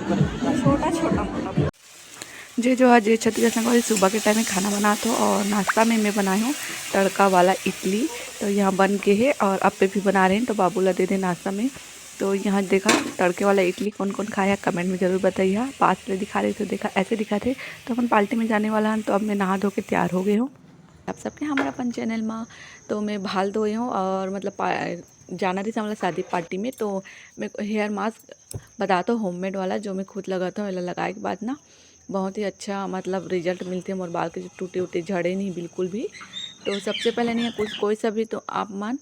छोटा छोटा मोटा जो आज छत्तीसगढ़ संगवारी सुबह के टाइम में खाना बनाता हूँ और नाश्ता में मैं बनाई हूँ तड़का वाला इडली। तो यहाँ बन के है और अप्पे भी बना रहे हैं, तो बाबूला दे दे नाश्ता में। तो यहाँ देखा तड़के वाला इडली कौन कौन खाया कमेंट में ज़रूर बताइए। पास से दिखा रहे थे, देखा ऐसे दिखा थे। तो अपन पार्टी में जाने वाला हूँ, तो अब मैं नहा धो के तैयार हो गई हूँ आप सबके हमारा अपन चैनल में। तो मैं भाल धोई हूँ और मतलब जाना थी हमारा शादी पार्टी में। तो मैं हेयर मास्क बताता हूँ होममेड वाला, जो मैं खुद लगाता हूँ। लगाए के बाद ना बहुत ही अच्छा मतलब रिजल्ट मिलते हैं और बाल के जो टूटे उटे झड़े नहीं बिल्कुल भी। तो सबसे पहले नहीं कुछ कोई सा भी तो आप मान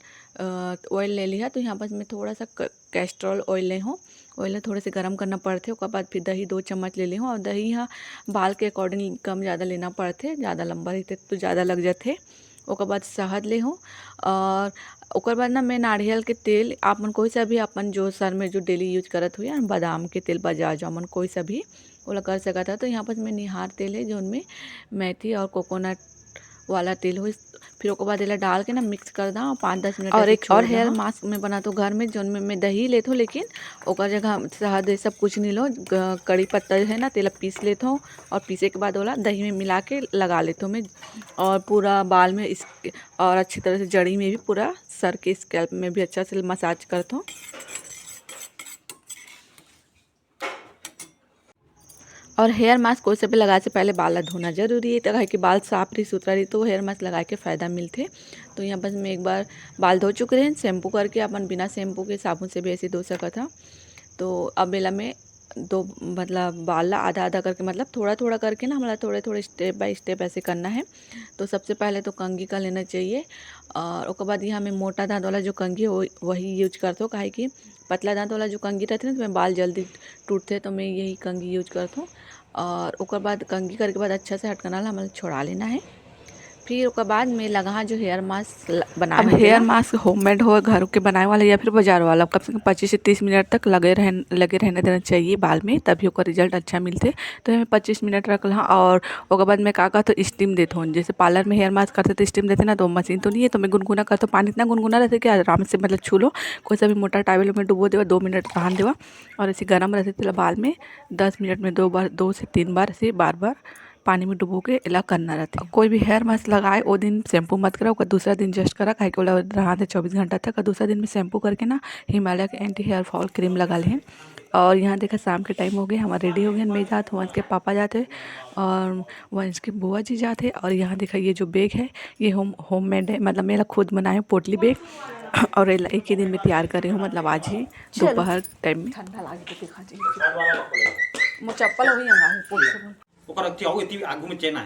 ऑयल ले लिया। तो यहाँ पर मैं थोड़ा सा कैस्ट्रॉल ऑयल ले हूँ। ऑयल थोड़े से गर्म करना पड़ते, उसके बाद फिर दही 2 चम्मच ले ली हूँ। और दही यहाँ बाल के अकॉर्डिंग कम ज़्यादा लेना पड़ते, ज़्यादा लंबा रहते तो ज़्यादा लग जाते। उसके बाद शहद ले हूँ और उसके बाद ना मैं नारियल के तेल आप मन कोई सा भी अपन जो सर में जो डेली यूज करत हुई बादाम के तेल बजाज मन कोई सा भी वो कर सका था। तो यहाँ पर मैं निहार तेल है जो उनमें मेथी और कोकोनट वाला तेल हो। फिर उसके बाद इला डाल के ना मिक्स कर दा 5-10 मिनट। और एक और हेयर मास्क में बनाता हूँ घर में, जो मैं दही लेता हूँ लेकिन ओकर जगह शहद सब कुछ नहीं लो, कड़ी पत्ता है ना तेल पीस लेता हूँ और पीसे के बाद वाला दही में मिला के लगा लेता हूँ मैं। और पूरा बाल में इस और अच्छी तरह से जड़ी में भी पूरा सर के स्कैल्प में भी अच्छा से मसाज करता हूँ। और हेयर मास्क कोई से भी लगाए से पहले बाल धोना जरूरी है, तो कि बाल साफ रही सुथरा रही तो हेयर मास्क लगा के फ़ायदा मिलते। तो यहाँ बस मैं एक बार बाल धो चुके हैं शैम्पू करके, अपन बिना शैम्पू के साबुन से भी ऐसे धो सका था। तो अब बेला में दो मतलब बाल आधा आधा करके मतलब थोड़ा थोड़ा करके ना हमारा थोड़े थोड़े स्टेप बाय स्टेप ऐसे करना है। तो सबसे पहले तो कंघी का लेना चाहिए और उसके बाद यहाँ मैं मोटा दांत वाला जो कंघी है वही यूज करता हूँ। काहे कि पतला दांत वाला जो कंघी रहती है ना तो मैं बाल जल्दी टूटते, तो मैं यही कंघी यूज करता हूँ। और उसके बाद कंघी करके बाद अच्छा से हटकना हमें छोड़ा लेना है। फिर उसके बाद में लगा जो हेयर मास्क बना। अब हेयर मास्क होममेड हो घर के बनाए वाला या फिर बाजार वाला कम से कम 25 से 30 मिनट तक लगे रहने देना चाहिए बाल में, तभी उसका रिजल्ट अच्छा मिलते। तो हमें 25 मिनट रख ला और उसके बाद मैं का तो स्टीम देता हूँ। जैसे पार्लर में हेयर मास्क करते तो स्टीम देते ना, तो मशीन तो नहीं है तो मैं गुनगुना करता हूँ। पानी इतना गुनगुना रहता है कि आराम से मतलब छू लो। कोई सा भी मोटा टावल में डुबो देवा, 2 मिनट रहन देवा और ऐसे गर्म रहते थे बाल में 10 मिनट में 2 से 3 बार ऐसे बार बार पानी में डुबो के इला करना रहता है। कोई भी हेयर मास्क लगाए वो दिन शैम्पू मत करा, उसका दूसरा दिन जस्ट करा काहे को रहा थे 24 घंटा तक। और दूसरा दिन में शैम्पू करके ना हिमालय के एंटी हेयर फॉल क्रीम लगा लें। और यहाँ देखा शाम के टाइम हो गया, हमारा रेडी हो गया। मैं जाते वंश के पापा जाते और वंश के बुआ जी जाते। और यहाँ देखा ये जो बैग है ये होममेड है, मतलब मेरा खुद बनाया पोटली बैग और एक ही दिन में तैयार कर रही हूँ, मतलब आज ही दोपहर टाइम में। ठंडा लागे तो दिखा जी चप्पल हो गई आगू में चेन है।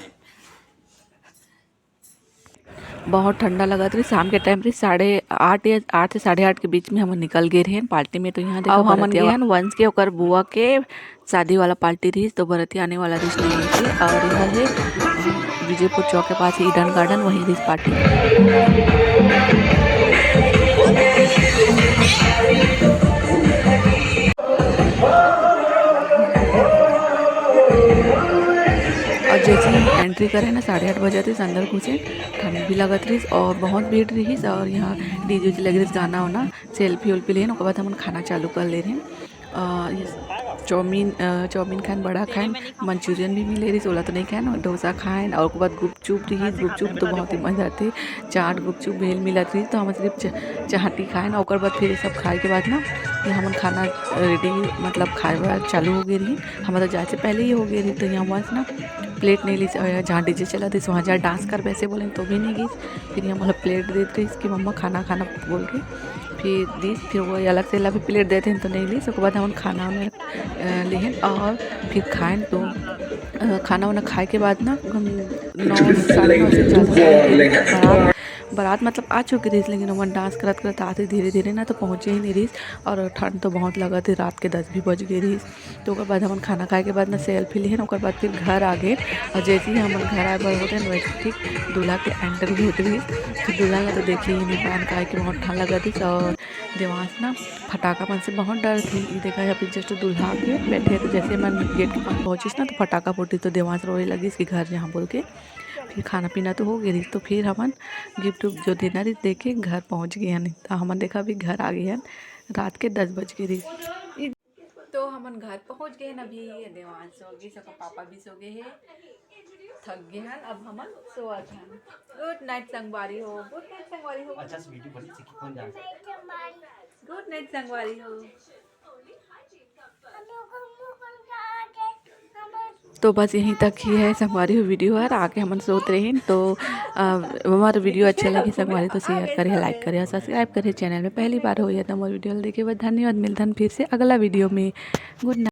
बहुत ठंडा लगा था। शाम के टाइम पे 8:30 या 8 से 8:30 के बीच में हम निकल गए रहे पार्टी में। तो यहाँ देखो हम गए वंश के ओकर बुआ के शादी वाला पार्टी रही, तो बरती आने वाला रिश्ते नहीं थे। और इधर है विजयपुर चौक के पास ईडन गार्डन, वहीं रिश्ते पार्टी। और जैसे हम एंट्री करें ना 8:30 बजे थे अंदर घुसे, ठंड भी लगत रही और बहुत भीड़ रही। और यहाँ डीजे लग रही गाना वाना सेल्फी उल्फी लेन। उसके बाद हम खाना चालू कर ले रहे। चाउमीन खान बड़ा खाएं, मंचूरियन भी मिले रही, सोला तो नहीं खाएं, डोसा खाएं। और उसके बाद गुपचुप रही, गुपचुप तो बहुत ही मजा आती। चाट गुपचुप भेल मिलत रही, तो हम सिर्फ चाटी खाएं। और बाद फिर सब खाए के बाद ना हम खाना रेडी मतलब खाए चालू हो गई रही। हमारा जाए से पहले ही हो गई रही। तो यहाँ बस ना प्लेट नहीं ली, जहाँ डीजे चला थी वहाँ जहाँ डांस कर वैसे बोले तो भी नहीं गई। फिर यहाँ मतलब प्लेट देते इसकी मम्मा खाना खाना बोल के फिर दी। फिर वो अलग से भी प्लेट देते हैं तो नहीं ली। उसके बाद हम खाना में लिए और फिर खाएं। तो खाना वाना खाए के बाद ना 9 साढ़े 9 से ज़्यादा बारात मतलब आ चुकी थी, लेकिन हम डांस करत करत आते धीरे धीरे ना तो पहुँचे ही नहीं रही। और ठंड तो बहुत लगा थी, रात के 10 भी बज गई रही। तो उसके बाद हम खाना खाए के बाद ना सेल्फी लिए, उसके बाद फिर घर आ गए। और जैसे ही हम घर आए बड़े होते हैं वैसे ठीक दूल्हा के एंटर भी होते रही। फिर दूल्हा का तो देखी ही नहीं पान का कि बहुत ठंड लगा थी। और देवांश ना फटाका मन से बहुत डर थी। ये देखा है फिर जस्ट दूल्हा के बैठे, तो जैसे मैं गेट के पास पहुँची ना तो फटाका फूटी, तो देवांश रोने लगी इसके घर जहाँ बोल के। फिर खाना पीना तो हो गई। तो फिर हमन गिफ्ट जो देना रही दे के घर पहुँच गए हैं। तो हमन देखा अभी घर आ गए हैं, रात के 10 बज गए रही। तो हम घर पहुंच गए हैं अभी। देवान सो गए, सबका पापा भी सो गए हैं, थक गए हैं। अब हम सोवत हैं। गुड नाइट संगवारी हो, गुड नाइट संगवारी हो, अच्छा से वीडियो बनी से कौन जान गुड नाइट संगवारी हो। तो बस यहीं तक ही है संगवारी हो वीडियो है। आके हम सोच रहे हैं। तो हमारा वीडियो अच्छा लगे संगवारी तो शेयर करें, लाइक करें और सब्सक्राइब करें। चैनल में पहली बार हो या तो हमारे वीडियो देखे हुए धन्यवाद। मिलते हैं फिर से अगला वीडियो में। Good night.